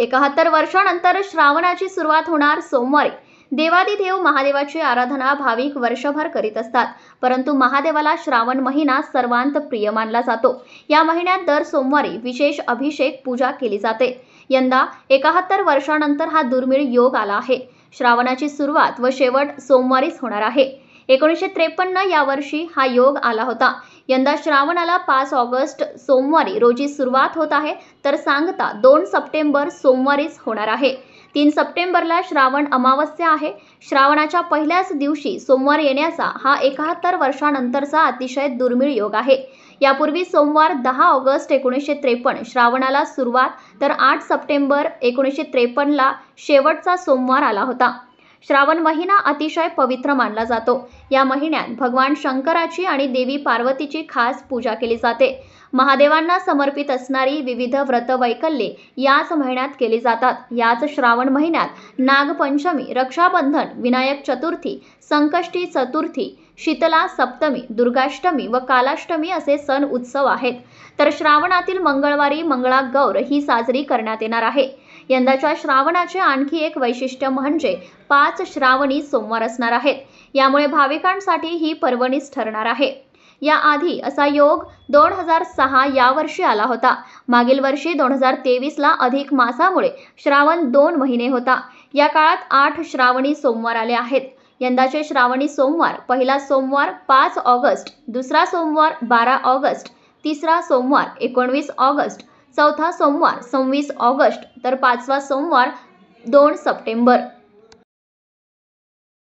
71 वर्षांनंतर श्रावणाची सुरुवात होणार सोमवारी। देवादिदेव महादेवाची आराधना भाविक वर्षभर करीत असतात, परंतु महादेवाला श्रावण महिना सर्वांत प्रिय मानला जातो। या महिन्यात दर सोमवारी विशेष अभिषेक पूजा केली जाते। यंदा 71 वर्षांनंतर हा दुर्मिळ योग आला आहे। श्रावणाची सुरुवात व शेवट सोमवारीच होणार आहे। 1953 या वर्षी हा योग आला होता। यंदा श्रावणाला 5 ऑगस्ट सोमवारी रोजी सुरुवात होत आहे, तर सांगता 2 सप्टेंबर सोमवारीच होणार आहे। 3 सप्टेंबरला श्रावण अमावस्या आहे। श्रावणाच्या पहिल्याच दिवशी सोमवार येण्याचा हा 71 वर्षांनंतरचा अतिशय दुर्मिळ योग आहे। यापूर्वी सोमवार 10 ऑगस्ट 1953 श्रावणाला सुरुवात, तर 8 सप्टेंबर 1953 ला शेवटचा सोमवार आला होता। श्रावण महिना अतिशय पवित्र मानला जातो। या महिन्यात भगवान शंकराची आणि देवी पार्वतीची खास पूजा केली जाते। महादेवांना समर्पित असणारी विविध व्रतवैकल्ये याच महिन्यात केली जातात। याच श्रावण महिन्यात नागपंचमी, रक्षाबंधन, विनायक चतुर्थी, संकष्टी चतुर्थी, शीतला सप्तमी, दुर्गाष्टमी व कालाष्टमी असे सण उत्सव आहेत। तर श्रावणातील मंगळवारी मंगळागौर ही साजरी करण्यात येणार आहे। यंदाच्या श्रावणाचे आणखी एक वैशिष्ट्य म्हणजे 5 श्रावणी सोमवार असणार आहेत। यामुळे भाविकांसाठी ही पर्वणीच ठरणार आहे। याआधी असा योग 2006 या वर्षी आला होता। मागील वर्षी 2023 ला अधिक मासामुळे श्रावण 2 महिने होता। या काळात 8 श्रावणी सोमवार आले आहेत। यंदाचे श्रावणी सोमवार: पहिला सोमवार 5 ऑगस्ट, दुसरा सोमवार 12 ऑगस्ट, तिसरा सोमवार 19 ऑगस्ट, चौथा सोमवार 26 ऑगस्ट, तर 5वा सोमवार 2 सप्टेंबर।